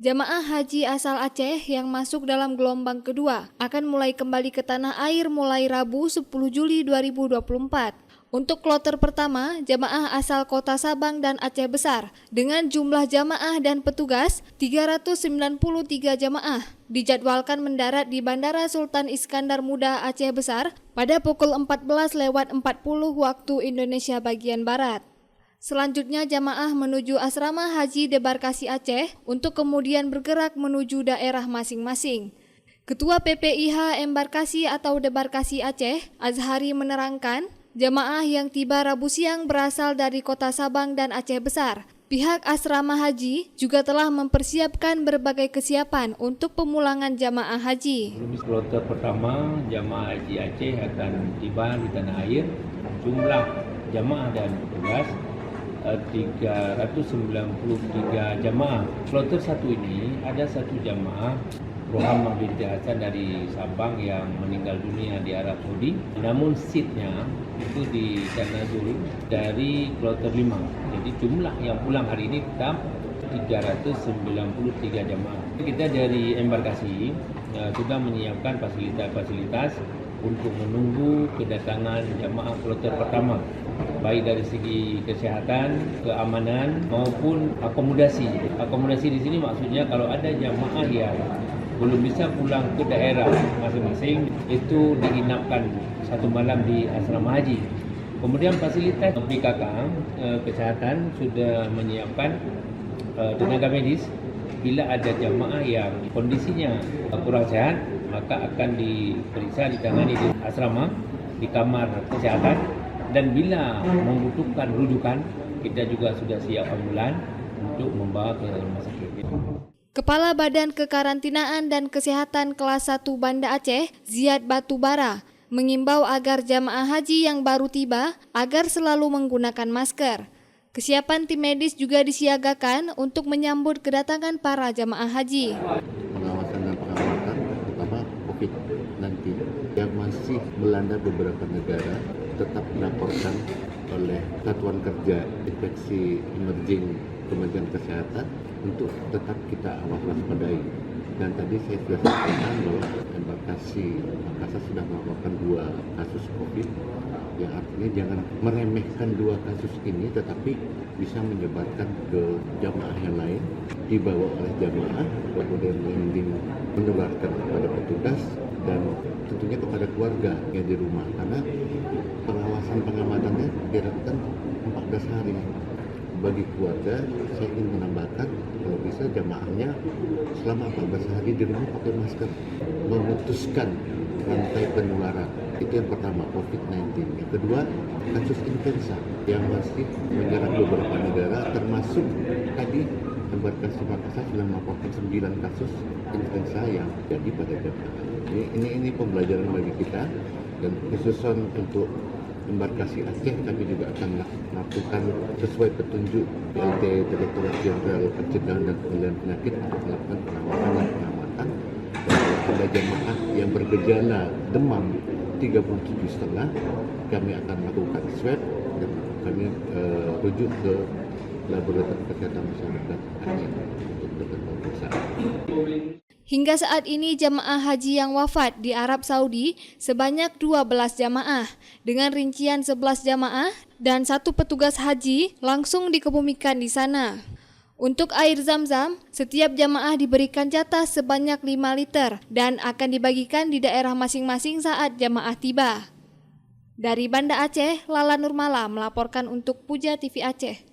Jamaah haji asal Aceh yang masuk dalam gelombang kedua akan mulai kembali ke tanah air mulai Rabu 10 Juli 2024. Untuk kloter pertama, jamaah asal Kota Sabang dan Aceh Besar dengan jumlah jamaah dan petugas 393 jamaah dijadwalkan mendarat di Bandara Sultan Iskandar Muda Aceh Besar pada pukul 14.40 waktu Indonesia bagian Barat. Selanjutnya jamaah menuju asrama haji debarkasi Aceh untuk kemudian bergerak menuju daerah masing-masing. Ketua PPIH Embarkasi atau Debarkasi Aceh, Azhari menerangkan, jamaah yang tiba Rabu siang berasal dari Kota Sabang dan Aceh Besar. Pihak asrama haji juga telah mempersiapkan berbagai kesiapan untuk pemulangan jamaah haji. Kloter pertama jamaah haji Aceh akan tiba di tanah air. Jumlah jamaah dan petugas 393 jamaah. Kloter satu ini ada satu jamaah Rohamah binti Hasan dari Sabang yang meninggal dunia di Arab Saudi. Namun seatnya itu di Tanazul dari kloter 5. Jadi jumlah yang pulang hari ini tetap 393 jamaah. Kita dari embarkasi sudah menyiapkan fasilitas-fasilitas untuk menunggu kedatangan jamaah kloter pertama, baik dari segi kesehatan, keamanan maupun akomodasi. Akomodasi di sini maksudnya kalau ada jamaah yang belum bisa pulang ke daerah masing-masing, itu diinapkan satu malam di asrama haji. Kemudian fasilitas PKK kesehatan sudah menyiapkan tenaga medis. Bila ada jamaah yang kondisinya kurang sehat, maka akan diperiksa, ditangani di asrama, di kamar kesehatan. Dan bila membutuhkan rujukan, kita juga sudah siap ambulan untuk membawa ke rumah sakit. Kepala Badan Kekarantinaan dan Kesehatan Kelas 1 Banda Aceh, Ziad Batubara, mengimbau agar jamaah haji yang baru tiba agar selalu menggunakan masker. Kesiapan tim medis juga disiagakan untuk menyambut kedatangan para jamaah haji. Pengawasan dan pengamatan terutama COVID-19 yang masih melanda beberapa negara tetap dilaporkan oleh Satuan Kerja Infeksi Emerging Kementerian Kesehatan untuk tetap kita waspadai. Dan tadi saya sudah sampaikan bahwa embarkasi Makassar sudah melaporkan 2 kasus COVID, yang artinya jangan meremehkan 2 kasus ini, tetapi bisa menyebarkan ke jamaah yang lain, dibawa oleh jamaah, kemudian menularkan kepada petugas dan tentunya kepada keluarga yang di rumah, karena pengawasan pengamatannya dilakukan 14 hari. Bagi keluarga, saya ingin menambahkan kalau bisa jamaahnya selama 14 hari di rumah pakai masker, memutuskan rantai penularan. Itu yang pertama, COVID-19. Yang kedua, kasus influenza yang masih menyerang beberapa negara, termasuk tadi embarkasi Makassar sudah melaporkan 9 kasus influenza yang jadi pada jamaah. Ini pembelajaran bagi kita, dan khususan untuk embarkasi Aceh kami juga akan melakukan sesuai petunjuk PLT Direktorat Jenderal Pencegahan dan Pengendalian Penyakit untuk melakukan pengawasan dan pengamatan. Dan ada jemaah yang bergejala demam 37,5, kami akan melakukan swab dan kami rujuk ke Laboratorium Kesehatan Masyarakat Aceh untuk melakukan pemeriksaan. Hingga saat ini jamaah haji yang wafat di Arab Saudi sebanyak 12 jamaah dengan rincian 11 jamaah dan 1 petugas haji langsung dikebumikan di sana. Untuk air zam-zam, setiap jamaah diberikan jatah sebanyak 5 liter dan akan dibagikan di daerah masing-masing saat jamaah tiba. Dari Banda Aceh, Lala Nurmala melaporkan untuk Puja TV Aceh.